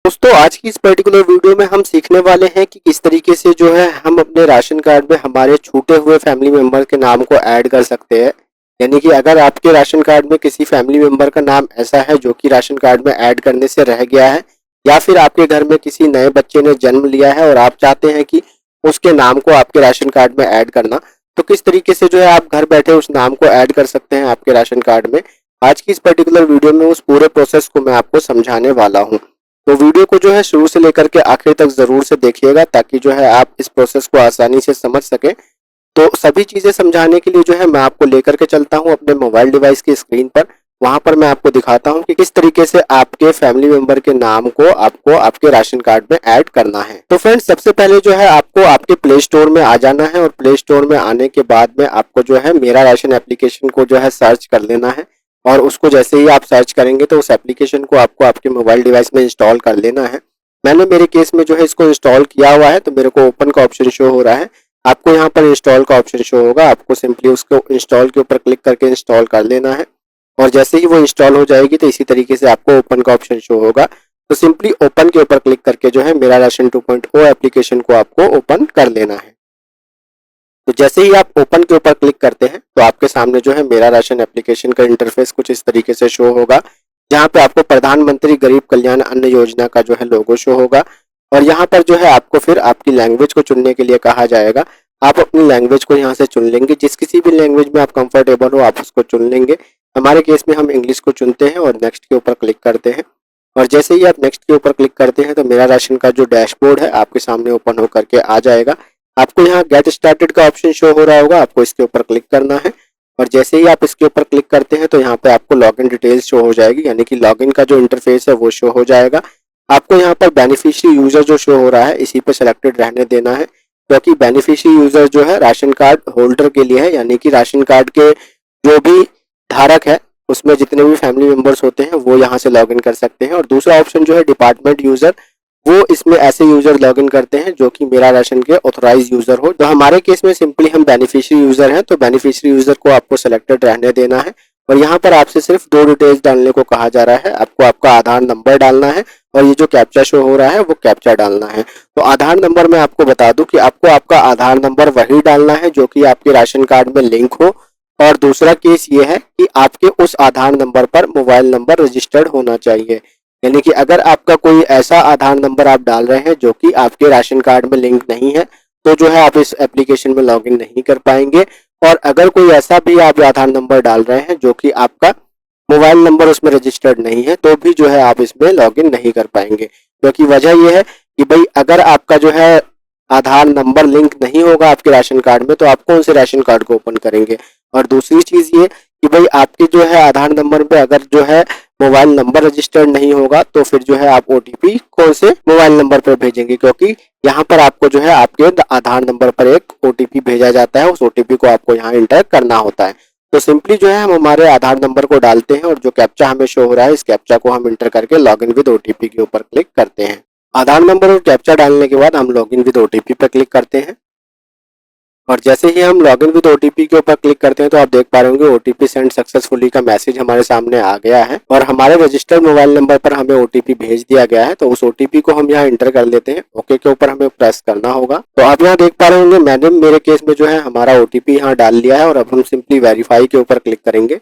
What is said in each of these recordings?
दोस्तों आज की इस पर्टिकुलर वीडियो में हम सीखने वाले हैं कि किस तरीके से जो है हम अपने राशन कार्ड में हमारे छूटे हुए फैमिली मेंबर के नाम को ऐड कर सकते हैं। यानी कि अगर आपके राशन कार्ड में किसी फैमिली मेंबर का नाम ऐसा है जो कि राशन कार्ड में ऐड करने से रह गया है, या फिर आपके घर में किसी नए बच्चे ने जन्म लिया है और आप चाहते हैं कि उसके नाम को आपके राशन कार्ड में ऐड करना, तो किस तरीके से जो है आप घर बैठे उस नाम को ऐड कर सकते हैं आपके राशन कार्ड में। आज की इस पर्टिकुलर वीडियो में उस पूरे प्रोसेस को मैं आपको समझाने वाला हूँ। तो वीडियो को जो है शुरू से लेकर के आखिर तक जरूर से देखिएगा ताकि जो है आप इस प्रोसेस को आसानी से समझ सके। तो सभी चीजें समझाने के लिए जो है मैं आपको लेकर के चलता हूं अपने मोबाइल डिवाइस की स्क्रीन पर। वहां पर मैं आपको दिखाता हूं कि किस तरीके से आपके फैमिली मेंबर के नाम को आपको आपके राशन कार्ड में ऐड करना है। तो फ्रेंड्स सबसे पहले जो है आपको आपके प्ले स्टोर में आ जाना है और प्ले स्टोर में आने के बाद में आपको जो है मेरा राशन एप्लीकेशन को जो है सर्च कर लेना है। और उसको जैसे ही आप सर्च करेंगे तो उस एप्लीकेशन को आपको आपके मोबाइल डिवाइस में इंस्टॉल कर लेना है। मैंने मेरे केस में जो है इसको इंस्टॉल किया हुआ है तो मेरे को ओपन का ऑप्शन शो हो रहा है। आपको यहाँ पर इंस्टॉल का ऑप्शन शो होगा, आपको सिंपली उसको इंस्टॉल के ऊपर क्लिक करके इंस्टॉल कर लेना है। और जैसे ही वो इंस्टॉल हो जाएगी तो इसी तरीके से आपको ओपन का ऑप्शन शो होगा। तो सिंपली ओपन के ऊपर क्लिक करके जो है मेरा राशन 2.0 एप्लीकेशन को आपको ओपन कर लेना है। तो जैसे ही आप ओपन के ऊपर क्लिक करते हैं तो आपके सामने जो है मेरा राशन एप्लीकेशन का इंटरफेस कुछ इस तरीके से शो होगा, जहां पे आपको प्रधानमंत्री गरीब कल्याण अन्न योजना का जो है लोगो शो होगा। और यहाँ पर जो है आपको फिर आपकी लैंग्वेज को चुनने के लिए कहा जाएगा। आप अपनी लैंग्वेज को यहाँ से चुन लेंगे, जिस किसी भी लैंग्वेज में आप कंफर्टेबल हो आप उसको चुन लेंगे। हमारे केस में हम इंग्लिश को चुनते हैं और नेक्स्ट के ऊपर क्लिक करते हैं। और जैसे ही आप नेक्स्ट के ऊपर क्लिक करते हैं तो मेरा राशन का जो डैशबोर्ड है आपके सामने ओपन होकर के आ जाएगा। आपको यहाँ गेट स्टार्टेड का ऑप्शन शो हो रहा होगा, आपको इसके ऊपर क्लिक करना है। और जैसे ही आप इसके ऊपर क्लिक करते हैं तो यहाँ पे आपको लॉगिन डिटेल्स शो हो जाएगी, यानी कि लॉगिन का जो इंटरफेस है वो शो हो जाएगा। आपको यहाँ पर बेनिफिशियरी यूजर जो शो हो रहा है इसी पे सिलेक्टेड रहने देना है, क्योंकि बेनिफिशियरी यूजर जो है राशन कार्ड होल्डर के लिए है, यानी कि राशन कार्ड के जो भी धारक है उसमें जितने भी फैमिली मेंबर्स होते हैं वो यहाँ से लॉगिन कर सकते हैं। और दूसरा ऑप्शन जो है डिपार्टमेंट यूजर, वो इसमें ऐसे यूजर लॉगिन करते हैं जो कि मेरा राशन के ऑथराइज यूजर हो। तो हमारे केस में सिंपली हम बेनिफिशियरी यूजर हैं, तो बेनिफिशियरी यूजर को आपको सिलेक्टेड रहने देना है। और यहाँ पर आपसे सिर्फ दो डिटेल्स डालने को कहा जा रहा है, आपको आपका आधार नंबर डालना है और ये जो कैप्चा शो हो रहा है वो कैप्चा डालना है। तो आधार नंबर मैं आपको बता दूं कि आपको आपका आधार नंबर वही डालना है जो कि आपके राशन कार्ड में लिंक हो। और दूसरा केस ये है कि आपके उस आधार नंबर पर मोबाइल नंबर रजिस्टर्ड होना चाहिए। यानी कि अगर आपका कोई ऐसा आधार नंबर आप डाल रहे हैं जो कि आपके राशन कार्ड में लिंक नहीं है तो जो है आप इस एप्लीकेशन में लॉगिन नहीं कर पाएंगे। और अगर कोई ऐसा भी आप आधार नंबर डाल रहे हैं जो कि आपका मोबाइल नंबर उसमें रजिस्टर्ड नहीं है तो भी जो है आप इसमें लॉगिन नहीं कर पाएंगे, क्योंकि वजह यह है कि भाई अगर आपका जो है आधार नंबर लिंक नहीं होगा आपके राशन कार्ड में तो आप कौन से राशन कार्ड को ओपन करेंगे। और दूसरी चीज ये कि भाई आपके जो है आधार नंबर पे अगर जो है मोबाइल नंबर रजिस्टर्ड नहीं होगा तो फिर जो है आप ओटीपी कौन से मोबाइल नंबर पर भेजेंगे, क्योंकि यहाँ पर आपको जो है आपके आधार नंबर पर एक ओटीपी भेजा जाता है, उस ओटीपी को आपको यहाँ इंटर करना होता है। तो सिंपली जो है हम हमारे आधार नंबर को डालते हैं और जो कैप्चा हमें शो हो रहा है इस कैप्चा को हम इंटर करके लॉगिन विद ओटीपी के ऊपर क्लिक करते हैं। आधार नंबर और कैप्चा डालने के बाद हम लॉगिन विद ओटीपी पर क्लिक करते हैं। और जैसे ही हम लॉगिन विद ओटीपी के ऊपर क्लिक करते हैं तो आप देख पा रहे होंगे ओटीपी सेंड सक्सेसफुली का मैसेज हमारे सामने आ गया है और हमारे रजिस्टर्ड मोबाइल नंबर पर हमें ओटीपी भेज दिया गया है। तो उस ओटीपी को हम यहाँ इंटर कर लेते हैं, ओके के ऊपर हमें प्रेस करना होगा। तो आप यहाँ देख पा रहे होंगे मैंने मेरे केस में जो है हमारा ओटीपी यहाँ डाल लिया है और अब हम सिंपली वेरीफाई के ऊपर क्लिक करेंगे।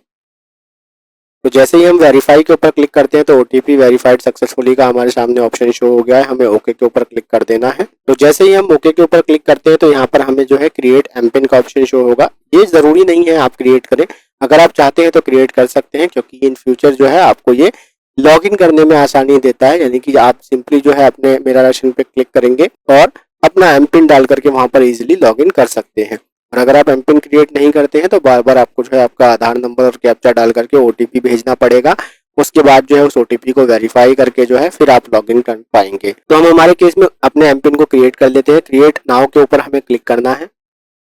तो जैसे ही हम वेरीफाई के ऊपर क्लिक करते हैं तो ओटीपी वेरीफाइड सक्सेसफुली का हमारे सामने ऑप्शन शो हो गया है, हमें ओके के ऊपर क्लिक कर देना है। तो जैसे ही हम ओके के ऊपर क्लिक करते हैं तो यहाँ पर हमें जो है क्रिएट एमपिन का ऑप्शन शो होगा। ये जरूरी नहीं है आप क्रिएट करें, अगर आप चाहते हैं तो क्रिएट कर सकते हैं, क्योंकि इन फ्यूचर जो है आपको ये लॉगिन करने में आसानी देता है। यानी कि आप सिंपली जो है अपने मेरा राशन पे क्लिक करेंगे और अपना एमपिन डाल करके वहां पर इजिली लॉगिन कर सकते हैं। और अगर आप एमपिन क्रिएट नहीं करते हैं तो बार बार आपको जो है आपका आधार नंबर और कैप्चा डाल करके ओटीपी भेजना पड़ेगा। उसके बाद जो है उस ओटीपी को वेरीफाई करके जो है फिर आप लॉगिन कर पाएंगे। तो हम हमारे केस में अपने एमपिन को क्रिएट कर लेते हैं। क्रिएट नाउ के ऊपर हमें क्लिक करना है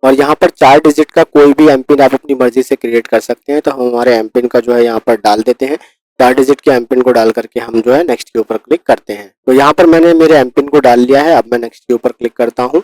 और यहाँ पर 4 डिजिट का कोई भी एमपिन आप अपनी मर्जी से क्रिएट कर सकते हैं। तो हम हमारे एमपिन का जो है यहाँ पर डाल देते हैं। 4 डिजिट के एमपिन को डाल करके हम जो है नेक्स्ट के ऊपर क्लिक करते हैं। तो यहाँ पर मैंने मेरे एमपिन को डाल लिया है, अब मैं नेक्स्ट के ऊपर क्लिक करता हूँ।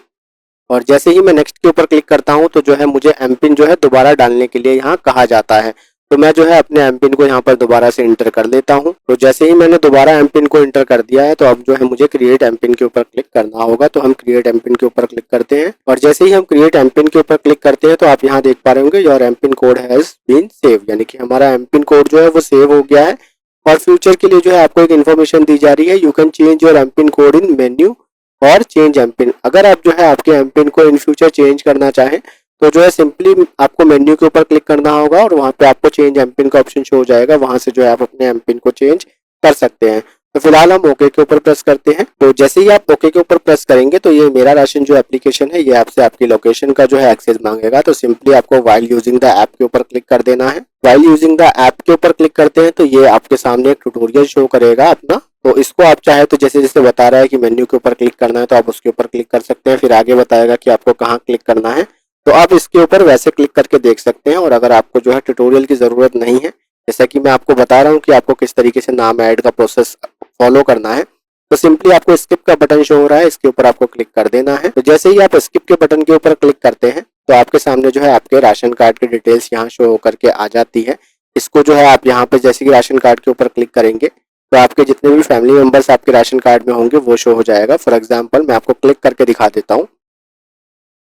और जैसे ही मैं नेक्स्ट के ऊपर क्लिक करता हूं तो जो है मुझे एमपिन जो है दोबारा डालने के लिए यहाँ कहा जाता है। तो मैं जो है अपने एम पिन को यहाँ पर दोबारा से इंटर कर लेता हूँ। तो जैसे ही मैंने दोबारा एम पिन को इंटर कर दिया है तो अब जो है मुझे क्रिएट एम पिन के ऊपर क्लिक करना होगा। तो हम क्रिएट एम पिन के ऊपर क्लिक करते हैं और जैसे ही हम क्रिएट एम पिन के ऊपर क्लिक करते हैं तो आप यहाँ देख पा रहे होंगे your M PIN code has been save, यानी कि हमारा एम पिन कोड जो है वो सेव हो गया है। और फ्यूचर के लिए जो है आपको एक इन्फॉर्मेशन दी जा रही है, you can change your M PIN code in menu और चेंज एम पिन। अगर आप जो है आपके एम पिन को इन फ्यूचर चेंज करना चाहें तो जो है सिंपली आपको मेन्यू के ऊपर क्लिक करना होगा और वहाँ पे आपको चेंज एम पिन का ऑप्शन शो हो जाएगा, वहाँ से जो है आप अपने एम पिन को चेंज कर सकते हैं। तो फिलहाल हम ओके के ऊपर प्रेस करते हैं। तो जैसे ही आप ओके के ऊपर प्रेस करेंगे तो ये मेरा राशन जो एप्लीकेशन है ये आपसे आपकी लोकेशन का जो है एक्सेस मांगेगा। तो सिंपली आपको व्हाइल यूजिंग द ऐप के ऊपर क्लिक कर देना है। व्हाइल यूजिंग द ऐप के ऊपर क्लिक करते हैं तो ये आपके सामने एक ट्यूटोरियल शो करेगा अपना। तो इसको आप चाहे तो जैसे जैसे बता रहा है कि मेन्यू के ऊपर क्लिक करना है तो आप उसके ऊपर क्लिक कर सकते हैं, फिर आगे बताएगा कि आपको कहाँ क्लिक करना है तो आप इसके ऊपर वैसे क्लिक करके देख सकते हैं। और अगर आपको जो है ट्यूटोरियल की ज़रूरत नहीं है, जैसा कि मैं आपको बता रहा हूँ कि आपको किस तरीके से नाम ऐड का प्रोसेस फॉलो करना है, तो सिंपली आपको स्किप का बटन शो हो रहा है, इसके ऊपर आपको क्लिक कर देना है। तो जैसे ही आप स्किप के बटन के ऊपर क्लिक करते हैं तो आपके सामने जो है आपके राशन कार्ड की डिटेल्स यहाँ शो होकर के आ जाती है। इसको जो है आप यहाँ पे जैसे कि राशन कार्ड के ऊपर क्लिक करेंगे तो आपके जितने भी फैमिली मेंबर्स आपके राशन कार्ड में होंगे वो शो हो जाएगा। फॉर एग्जाम्पल मैं आपको क्लिक करके दिखा देता हूँ।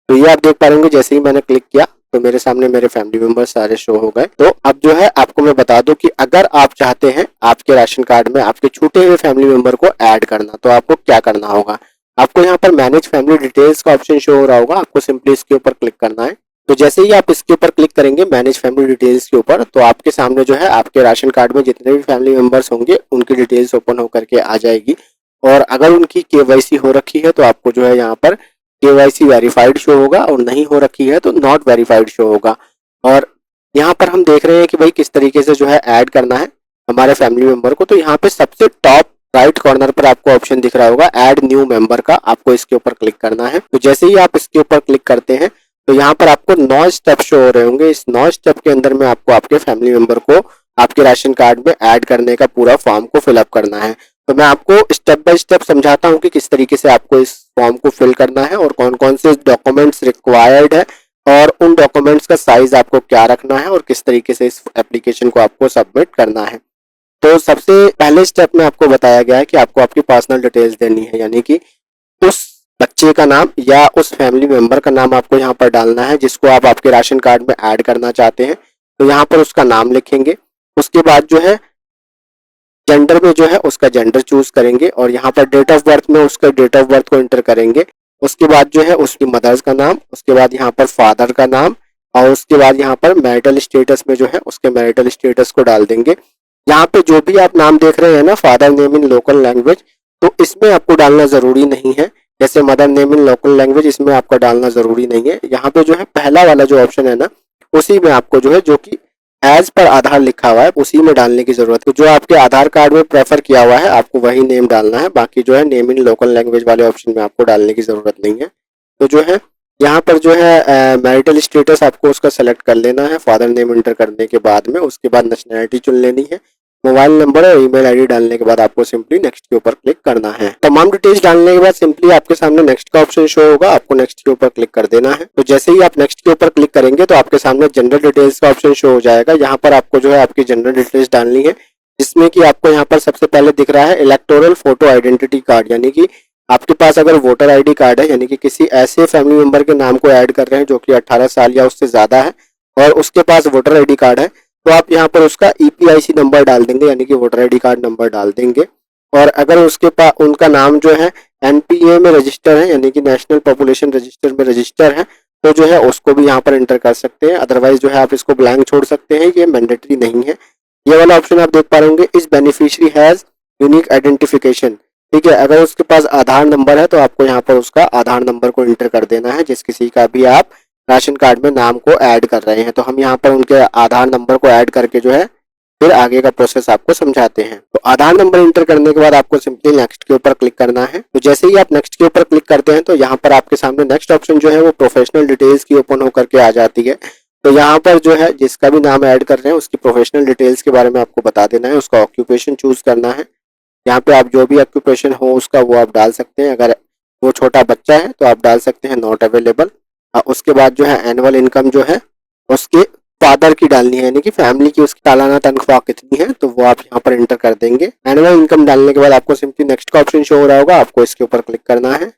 तो ये आप देख पा रहे होंगे जैसे ही मैंने क्लिक किया तो मेरे सामने मेरे फैमिली मेंबर्स सारे शो हो गए। तो अब जो है आपको मैं बता दूं कि अगर आप चाहते हैं आपके राशन कार्ड में आपके छूटे हुए फैमिली मेंबर को ऐड करना तो आपको क्या करना होगा। आपको यहाँ पर मैनेज फैमिली डिटेल्स का ऑप्शन शो हो रहा होगा, आपको सिंपली इसके ऊपर क्लिक करना है। तो जैसे ही आप इसके ऊपर क्लिक करेंगे मैनेज फैमिली डिटेल्स के ऊपर तो आपके सामने जो है आपके राशन कार्ड में जितने भी फैमिली मेंबर्स होंगे उनकी डिटेल्स ओपन होकर के आ जाएगी। और अगर उनकी केवाईसी हो रखी है तो आपको जो है यहाँ पर केवाईसी वेरीफाइड शो होगा और नहीं हो रखी है तो नॉट वेरीफाइड शो होगा। और यहाँ पर हम देख रहे हैं कि भाई किस तरीके से जो है ऐड करना है हमारे फैमिली मेंबर को। तो यहाँ पे सबसे टॉप राइट कॉर्नर पर आपको ऑप्शन दिख रहा होगा ऐड न्यू मेंबर का, आपको इसके ऊपर क्लिक करना है। तो जैसे ही आप इसके ऊपर क्लिक करते हैं तो यहाँ पर आपको 9 स्टेप शो हो रहे होंगे। इस 9 स्टेप के अंदर में आपको आपके फैमिली मेंबर को आपके राशन कार्ड में ऐड करने का पूरा फॉर्म को फिलअप करना है। तो मैं आपको स्टेप बाय स्टेप समझाता हूँ कि किस तरीके से आपको इस फॉर्म को फिल करना है और कौन कौन से डॉक्यूमेंट्स रिक्वायर्ड है और उन डॉक्यूमेंट्स का साइज आपको क्या रखना है और किस तरीके से इस एप्लीकेशन को आपको सबमिट करना है। तो सबसे पहले स्टेप में आपको बताया गया है कि आपको आपकी पर्सनल डिटेल्स देनी है, यानी कि उस बच्चे का नाम या उस फैमिली मेंबर का नाम आपको यहाँ पर डालना है जिसको आप आपके राशन कार्ड में ऐड करना चाहते हैं। तो यहाँ पर उसका नाम लिखेंगे, उसके बाद जो है जेंडर में जो है उसका जेंडर चूज करेंगे और यहाँ पर डेट ऑफ बर्थ में उसका डेट ऑफ बर्थ को एंटर करेंगे। उसके बाद जो है उसकी मदर्स का नाम, उसके बाद यहाँ पर फादर का नाम और उसके बाद यहाँ पर मैरिटल स्टेटस में जो है उसके मैरिटल स्टेटस को डाल देंगे। यहाँ पे जो भी आप नाम देख रहे हैं ना father name in local language, तो इसमें आपको डालना जरूरी नहीं है। जैसे mother name in local language इसमें आपका डालना जरूरी नहीं है। यहाँ पे जो है पहला वाला जो ऑप्शन है ना उसी में आपको जो है जो कि एज पर आधार लिखा हुआ है उसी में डालने की जरूरत है। जो आपके आधार कार्ड में प्रेफर किया हुआ है आपको वही नेम डालना है, बाकी जो है नेम इन लोकल लैंग्वेज वाले ऑप्शन में आपको डालने की जरूरत नहीं है। तो जो है यहाँ पर जो है मैरिटल स्टेटस आपको उसका सेलेक्ट कर लेना है फादर नेम एंटर करने के बाद में। उसके बाद नेशनैलिटी चुन लेनी है, मोबाइल नंबर और ईमेल आईडी डालने के बाद आपको सिंपली नेक्स्ट के ऊपर क्लिक करना है। तमाम डिटेल्स डालने के बाद सिंपली आपके सामने नेक्स्ट का ऑप्शन शो होगा, आपको नेक्स्ट के ऊपर क्लिक कर देना है। तो जैसे ही आप नेक्स्ट के ऊपर क्लिक करेंगे तो आपके सामने जनरल डिटेल्स का ऑप्शन शो हो जाएगा। यहाँ पर आपको जो है आपकी जनरल डिटेल्स डालनी है जिसमें कि आपको यहाँ पर सबसे पहले दिख रहा है इलेक्टोरल फोटो आइडेंटिटी कार्ड, यानी कि आपके पास अगर वोटर आईडी कार्ड है यानी कि किसी ऐसे फैमिली मेंबर के नाम को ऐड कर रहे हैं जो कि 18 साल या उससे ज्यादा है और उसके पास वोटर आईडी कार्ड है तो आप यहाँ पर उसका ईपीआईसी नंबर डाल देंगे, यानी कि वोटर आईडी कार्ड नंबर डाल देंगे। और अगर उसके पास उनका नाम जो है एनपीए में रजिस्टर है यानी कि नेशनल पॉपुलेशन रजिस्टर में रजिस्टर है तो जो है उसको भी यहाँ पर एंटर कर सकते हैं। अदरवाइज जो है आप इसको ब्लैंक छोड़ सकते हैं, ये मैंडेटरी नहीं है। ये वाला ऑप्शन आप देख पा रहे होंगे इस बेनिफिशियरी हैज यूनिक आइडेंटिफिकेशन, ठीक है। अगर उसके पास आधार नंबर है तो आपको यहाँ पर उसका आधार नंबर को एंटर कर देना है जिस किसी का भी आप राशन कार्ड में नाम को ऐड कर रहे हैं। तो हम यहाँ पर उनके आधार नंबर को ऐड करके जो है फिर आगे का प्रोसेस आपको समझाते हैं। तो आधार नंबर एंटर करने के बाद आपको सिंपली नेक्स्ट के ऊपर क्लिक करना है। तो जैसे ही आप नेक्स्ट के ऊपर क्लिक करते हैं तो यहाँ पर आपके सामने नेक्स्ट ऑप्शन जो है वो प्रोफेशनल डिटेल्स की ओपन होकर के आ जाती है। तो यहाँ पर जो है जिसका भी नाम ऐड कर रहे हैं उसकी प्रोफेशनल डिटेल्स के बारे में आपको बता देना है, उसका ऑक्यूपेशन चूज करना है। यहाँ पे आप जो भी ऑक्यूपेशन हो उसका वो आप डाल सकते हैं। अगर वो छोटा बच्चा है तो आप डाल सकते हैं नॉट अवेलेबल। उसके बाद जो है एनुअल इनकम जो है उसके फादर की डालनी है, यानी कि फैमिली की उसकी सालाना तनख्वाह कितनी है, तो वो आप यहाँ पर एंटर कर देंगे। एनुअल इनकम डालने के बाद आपको सिंपली नेक्स्ट का ऑप्शन शो हो रहा होगा, आपको इसके ऊपर क्लिक करना है।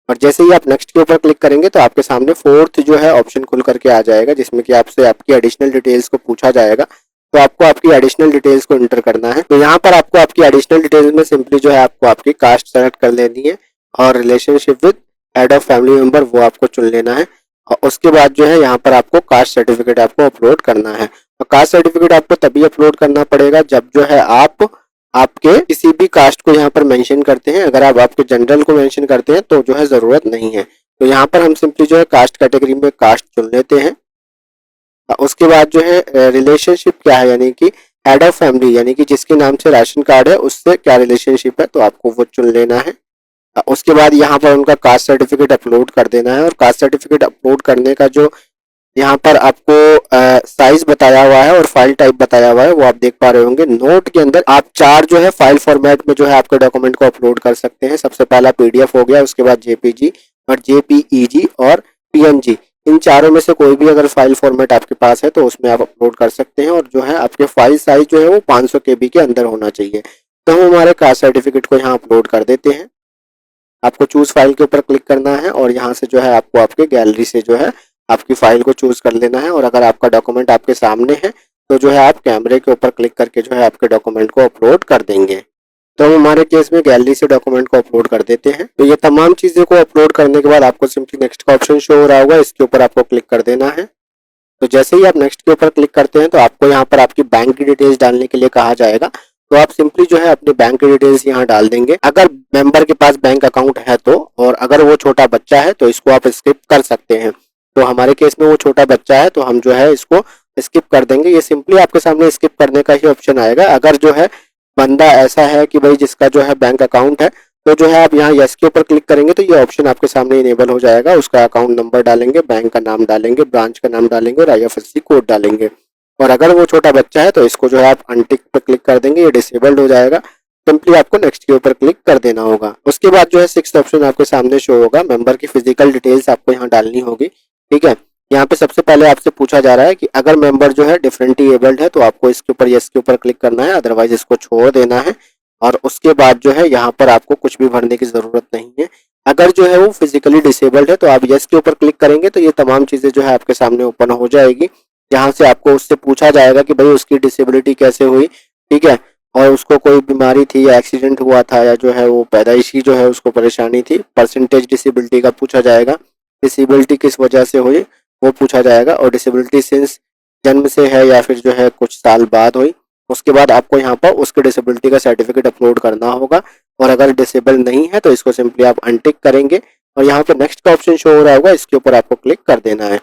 और जैसे ही आप नेक्स्ट के ऊपर क्लिक करेंगे तो आपके सामने फोर्थ जो है ऑप्शन खुल करके आ जाएगा, जिसमें कि आपसे आपकी एडिशनल डिटेल्स को पूछा जाएगा। तो आपको आपकी एडिशनल डिटेल्स को एंटर करना है। तो यहाँ पर आपको आपकी एडिशनल डिटेल्स में सिंपली जो है आपको आपकी कास्ट सेलेक्ट कर लेनी है और relationship with head of family member वो आपको चुन लेना है। और उसके बाद जो है यहाँ पर आपको कास्ट सर्टिफिकेट आपको अपलोड करना है। और कास्ट सर्टिफिकेट आपको तभी अपलोड करना पड़ेगा जब जो है आप आपके किसी भी कास्ट को यहाँ पर मेंशन करते हैं। अगर आप आपके जनरल को मेंशन करते हैं तो जो है जरूरत नहीं है। तो यहाँ पर हम सिंपली जो है कास्ट कैटेगरी में कास्ट चुन लेते हैं। उसके बाद जो है रिलेशनशिप क्या है, यानी कि हेड ऑफ फैमिली, यानी कि जिसके नाम से राशन कार्ड है उससे क्या रिलेशनशिप है, तो आपको वो चुन लेना है। उसके बाद यहाँ पर उनका कास्ट सर्टिफिकेट अपलोड कर देना है। और कास्ट सर्टिफिकेट अपलोड करने का जो यहाँ पर आपको साइज बताया हुआ है और फाइल टाइप बताया हुआ है वो आप देख पा रहे होंगे। नोट के अंदर आप 4 जो है फाइल फॉर्मेट में जो है आपके डॉक्यूमेंट को अपलोड कर सकते हैं। सबसे पहला पीडीएफ हो गया, उसके बाद जेपीजी और जेपीईजी और पीएनजी। इन चारों में से कोई भी अगर फाइल फॉर्मेट आपके पास है तो उसमें आप अपलोड कर सकते हैं। और जो है आपके फाइल साइज जो है वो 500 KB के अंदर होना चाहिए। तो हम हमारे कास्ट सर्टिफिकेट को यहाँ अपलोड कर देते हैं। आपको चूज फाइल के ऊपर क्लिक करना है और यहाँ से जो है आपको आपके गैलरी से जो है आपकी फाइल को चूज कर लेना है। और अगर आपका डॉक्यूमेंट आपके सामने है तो जो है आप कैमरे के ऊपर क्लिक करके जो है आपके डॉक्यूमेंट को अपलोड कर देंगे। तो हम हमारे केस में गैलरी से डॉक्यूमेंट को अपलोड कर देते हैं। तो ये तमाम चीजें को अपलोड करने के बाद आपको सिंपली नेक्स्ट का ऑप्शन शो हो रहा होगा, इसके ऊपर आपको क्लिक कर देना है। तो जैसे ही आप नेक्स्ट के ऊपर क्लिक करते हैं तो आपको यहाँ पर आपकी बैंक की डिटेल्स डालने के लिए कहा जाएगा। तो आप सिंपली जो है अपने बैंक की डिटेल्स यहाँ डाल देंगे अगर मेंबर के पास बैंक अकाउंट है तो। और अगर वो छोटा बच्चा है तो इसको आप स्किप कर सकते हैं। तो हमारे केस में वो छोटा बच्चा है तो हम जो है इसको स्किप कर देंगे। ये सिंपली आपके सामने स्किप करने का ही ऑप्शन आएगा। अगर जो है बंदा ऐसा है कि भाई जिसका जो है बैंक अकाउंट है तो जो है आप यहाँ यस के ऊपर क्लिक करेंगे तो ये ऑप्शन आपके सामने इनेबल हो जाएगा। उसका अकाउंट नंबर डालेंगे, बैंक का नाम डालेंगे, ब्रांच का नाम डालेंगे और IFSC कोड डालेंगे। और अगर वो छोटा बच्चा है तो इसको जो है आप अनटिक पे क्लिक कर देंगे, ये डिसेबल्ड हो जाएगा। सिंपली आपको नेक्स्ट के ऊपर क्लिक कर देना होगा। उसके बाद जो है 6th ऑप्शन आपके सामने शो होगा, मेंबर की फिजिकल डिटेल्स आपको यहाँ डालनी होगी। ठीक है, यहाँ पे सबसे पहले आपसे पूछा जा रहा है कि अगर मेंबर जो है डिफरेंटली एबल्ड है तो आपको इसके ऊपर यस के ऊपर क्लिक करना है, अदरवाइज इसको छोड़ देना है। और उसके बाद जो है यहाँ पर आपको कुछ भी भरने की जरूरत नहीं है। अगर जो है वो फिजिकली डिसेबल्ड है तो आप यस के ऊपर क्लिक करेंगे तो ये तमाम चीजें जो है आपके सामने ओपन हो जाएगी। यहाँ से आपको उससे पूछा जाएगा कि भाई उसकी डिसेबिलिटी कैसे हुई, ठीक है, और उसको कोई बीमारी थी या एक्सीडेंट हुआ था या जो है वो पैदाइशी जो है उसको परेशानी थी। परसेंटेज डिसेबिलिटी का पूछा जाएगा, डिसेबिलिटी किस वजह से हुई वो पूछा जाएगा। और डिसेबिलिटी सिंस जन्म से है या फिर जो है कुछ साल बाद हुई। उसके बाद आपको यहाँ पर उसके डिसेबिलिटी का सर्टिफिकेट अपलोड करना होगा। और अगर डिसेबल नहीं है तो इसको सिंपली आप अनटिक करेंगे और यहाँ पर नेक्स्ट का ऑप्शन शो हो रहा होगा, इसके ऊपर आपको क्लिक कर देना है।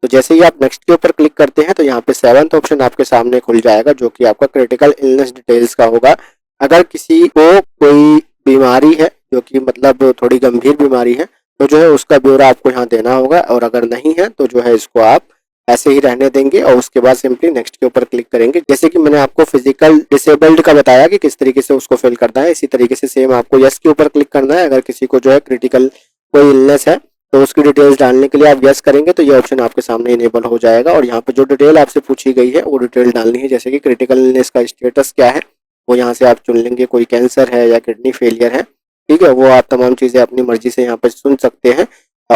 तो जैसे ही आप नेक्स्ट के ऊपर क्लिक करते हैं तो यहाँ पे 7th ऑप्शन आपके सामने खुल जाएगा जो कि आपका क्रिटिकल इलनेस डिटेल्स का होगा। अगर किसी को कोई बीमारी है जो कि मतलब थोड़ी गंभीर बीमारी है तो जो है उसका ब्यौरा आपको यहाँ देना होगा। और अगर नहीं है तो जो है इसको आप ऐसे ही रहने देंगे और उसके बाद सिंपली नेक्स्ट के ऊपर क्लिक करेंगे। जैसे कि मैंने आपको फिजिकल डिसेबल्ड का बताया कि किस तरीके से उसको फिल करना है, इसी तरीके से सेम आपको यस के ऊपर क्लिक करना है। अगर किसी को जो है क्रिटिकल कोई इलनेस है तो उसकी डिटेल्स डालने के लिए आप यस करेंगे तो ये ऑप्शन आपके सामने इनेबल हो जाएगा। और यहाँ पे जो डिटेल आपसे पूछी गई है वो डिटेल डालनी है। जैसे कि क्रिटिकल इलनेस का स्टेटस क्या है वो यहाँ से आप चुन लेंगे, कोई कैंसर है या किडनी फेलियर है, ठीक है, वो आप तमाम चीजें अपनी मर्जी से यहाँ पर चुन सकते हैं।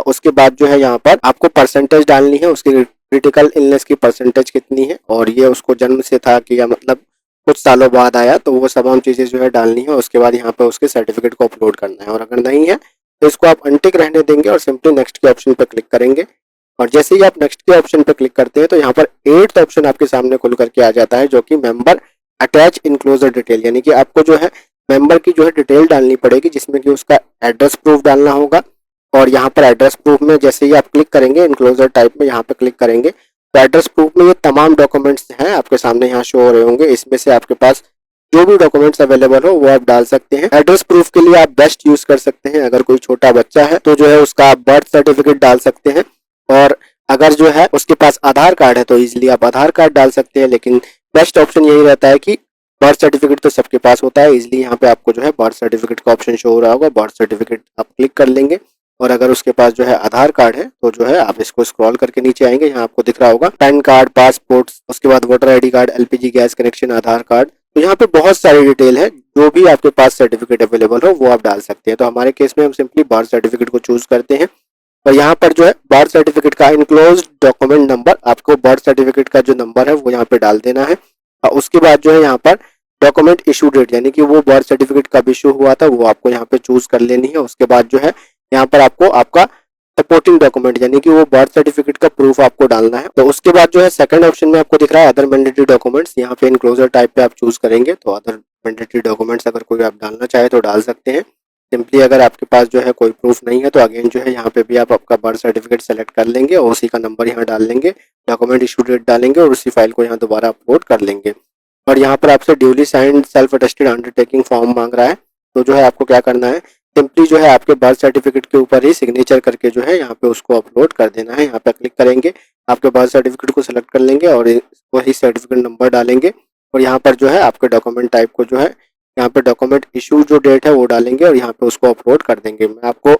उसके बाद जो है यहाँ पर आपको परसेंटेज डालनी है, उसकी क्रिटिकल इलनेस की परसेंटेज कितनी है और ये उसको जन्म से था कि या मतलब कुछ सालों बाद आया, तो वो तमाम चीजें जो है डालनी है। उसके बाद यहाँ पर उसके सर्टिफिकेट को अपलोड करना है। और अगर नहीं है तो इसको आप अनटिक रहने देंगे और सिंपली नेक्स्ट के ऑप्शन पर क्लिक करेंगे। और जैसे ही आप नेक्स्ट के ऑप्शन पर क्लिक करते हैं तो यहाँ पर 8th ऑप्शन आपके सामने खुल करके आ जाता है जो कि मेंबर अटैच इनक्लोजर डिटेल, यानी कि आपको जो है मेंबर की जो है डिटेल डालनी पड़ेगी जिसमें कि उसका एड्रेस प्रूफ डालना होगा। और यहाँ पर एड्रेस प्रूफ में जैसे ही आप क्लिक करेंगे इनक्लोजर टाइप में यहाँ पे क्लिक करेंगे तो एड्रेस प्रूफ में ये तमाम डॉक्यूमेंट्स हैं आपके सामने यहाँ शो हो रहे होंगे। इसमें से आपके पास जो भी डॉक्यूमेंट्स अवेलेबल हो वो आप डाल सकते हैं। एड्रेस प्रूफ के लिए आप बेस्ट यूज कर सकते हैं अगर कोई छोटा बच्चा है तो जो है उसका आप बर्थ सर्टिफिकेट डाल सकते हैं। और अगर जो है उसके पास आधार कार्ड है तो इजिली आप आधार कार्ड डाल सकते हैं। लेकिन बेस्ट ऑप्शन यही रहता है कि बर्थ सर्टिफिकेट तो सबके पास होता है, इजिली यहाँ पे आपको जो है बर्थ सर्टिफिकेट का ऑप्शन शो हो रहा होगा, बर्थ सर्टिफिकेट आप क्लिक कर लेंगे। और अगर उसके पास जो है आधार कार्ड है तो जो है आप इसको स्क्रॉल करके नीचे आएंगे, यहाँ आपको दिख रहा होगा पैन कार्ड, पासपोर्ट, उसके बाद voter ID card, LPG gas connection, Aadhaar card. तो यहाँ पे बहुत सारी डिटेल है, जो भी आपके पास सर्टिफिकेट अवेलेबल हो वो आप डाल सकते हैं। तो हमारे केस में हम सिंपली बर्थ सर्टिफिकेट को चूज करते हैं और यहाँ पर जो है बर्थ सर्टिफिकेट का इनक्लोज्ड डॉक्यूमेंट नंबर, आपको बर्थ सर्टिफिकेट का जो नंबर है वो यहाँ पे डाल देना है। और उसके बाद जो है यहाँ पर डॉक्यूमेंट इशू डेट, यानी कि वो बर्थ सर्टिफिकेट कब इशू हुआ था वो आपको यहाँ पे चूज कर लेनी है। उसके बाद जो है यहाँ पर आपको आपका सपोर्टिंग डॉक्यूमेंट, यानी कि वो बर्थ सर्टिफिकेट का प्रूफ आपको डालना है। तो उसके बाद जो है सेकंड ऑप्शन में आपको दिख रहा है अदर मैंडेटरी डॉक्यूमेंट्स, यहाँ पे इनक्लोजर टाइप पे आप चूज करेंगे। तो अदर मैंडेटरी डॉक्यूमेंट्स अगर कोई आप डालना चाहे तो डाल सकते हैं। सिंपली अगर आपके पास जो है कोई प्रूफ नहीं है तो अगेन जो है यहाँ पे भी आप आपका बर्थ सर्टिफिकेट सेलेक्ट कर लेंगे और उसी का नंबर यहाँ डाल लेंगे, डॉक्यूमेंट इशू डेट डालेंगे और उसी फाइल को यहाँ दोबारा अपलोड कर लेंगे। और यहाँ पर आपसे duly signed self attested undertaking form मांग रहा है। तो जो है आपको क्या करना है, सिंपली जो है आपके बर्थ सर्टिफिकेट के ऊपर ही सिग्नेचर करके जो है यहाँ पे उसको अपलोड कर देना है। यहाँ पे क्लिक करेंगे, आपके बर्थ सर्टिफिकेट को सिलेक्ट कर लेंगे और वही सर्टिफिकेट नंबर डालेंगे और यहाँ पर जो है आपके डॉक्यूमेंट टाइप को जो है यहाँ पे डॉक्यूमेंट इशू जो डेट है वो डालेंगे और यहाँ पे उसको अपलोड कर देंगे। मैं आपको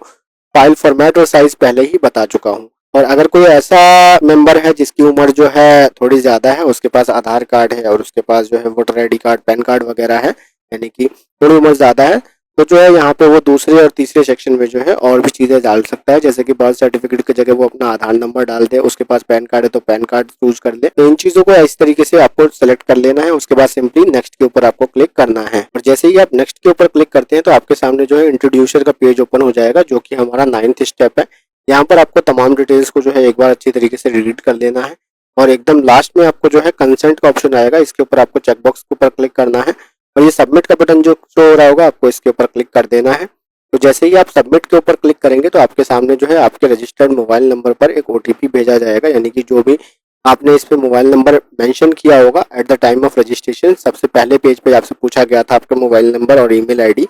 फाइल फॉर्मेट और साइज पहले ही बता चुका हूँ। और अगर कोई ऐसा मेंबर है जिसकी उम्र जो है थोड़ी ज़्यादा है, उसके पास आधार कार्ड है और उसके पास जो है voter ID card, pan card वगैरह है, यानी कि थोड़ी उम्र ज़्यादा है, तो जो है यहाँ पे वो दूसरे और तीसरे सेक्शन में जो है और भी चीज़ें डाल सकता है। जैसे कि बर्थ सर्टिफिकेट की जगह वो अपना आधार नंबर डाल दे, उसके पास पैन कार्ड है तो पैन कार्ड चूज कर ले। तो इन चीज़ों को इस तरीके से आपको सेलेक्ट कर लेना है। उसके बाद सिंपली नेक्स्ट के ऊपर आपको क्लिक करना है और जैसे ही आप नेक्स्ट के ऊपर क्लिक करते हैं तो आपके सामने जो है इंट्रोड्यूसर का पेज ओपन हो जाएगा, जो कि हमारा 9th स्टेप है। यहाँ पर आपको तमाम डिटेल्स को जो है एक बार अच्छी तरीके से रीड कर लेना है और एकदम लास्ट में आपको जो है कंसेंट का ऑप्शन आएगा, इसके ऊपर आपको चेकबॉक्स के ऊपर क्लिक करना है और ये सबमिट का बटन जो शो हो रहा होगा आपको इसके ऊपर क्लिक कर देना है। तो जैसे ही आप सबमिट के ऊपर क्लिक करेंगे तो आपके सामने जो है आपके रजिस्टर्ड मोबाइल नंबर पर एक ओटीपी भेजा जाएगा, यानी कि जो भी आपने इस पे मोबाइल नंबर मेंशन किया होगा at the time of registration, सबसे पहले पेज पे आपसे पूछा गया था आपका मोबाइल नंबर और ईमेल आईडी,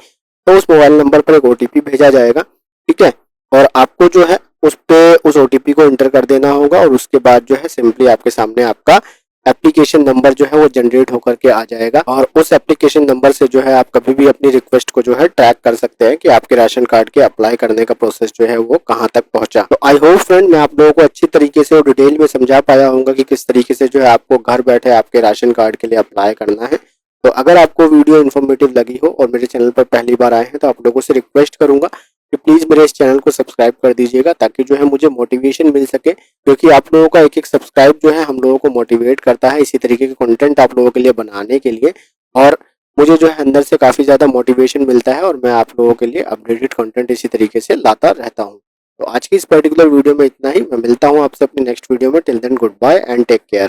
तो उस मोबाइल नंबर पर एक ओटीपी भेजा जाएगा, ठीक है। और आपको जो है उस पे उस ओटीपी को एंटर कर देना होगा और उसके बाद जो है सिंपली आपके सामने आपका एप्लीकेशन नंबर जो है वो जनरेट होकर के आ जाएगा और उस एप्लीकेशन नंबर से जो है आप कभी भी अपनी रिक्वेस्ट को जो है ट्रैक कर सकते हैं कि आपके राशन कार्ड के अप्लाई करने का प्रोसेस जो है वो कहां तक पहुंचा। तो आई होप फ्रेंड मैं आप लोगों को अच्छी तरीके से और डिटेल में समझा पाया होऊंगा कि किस तरीके से जो है आपको घर बैठे आपके राशन कार्ड के लिए अप्लाई करना है। तो अगर आपको वीडियो इन्फॉर्मेटिव लगी हो और मेरे चैनल पर पहली बार आए हैं तो आप लोगों से रिक्वेस्ट करूंगा कि प्लीज मेरे इस चैनल को सब्सक्राइब कर दीजिएगा, ताकि जो है मुझे मोटिवेशन मिल सके, क्योंकि आप लोगों का एक एक सब्सक्राइब जो है हम लोगों को मोटिवेट करता है इसी तरीके के कंटेंट आप लोगों के लिए बनाने के लिए, और मुझे जो है अंदर से काफ़ी ज़्यादा मोटिवेशन मिलता है और मैं आप लोगों के लिए अपडेटेड कंटेंट इसी तरीके से लाता रहता हूँ। तो आज की इस पर्टिकुलर वीडियो में इतना ही, मैं मिलता हूँ आपसे अपनी नेक्स्ट वीडियो में। Till then good bye and take care.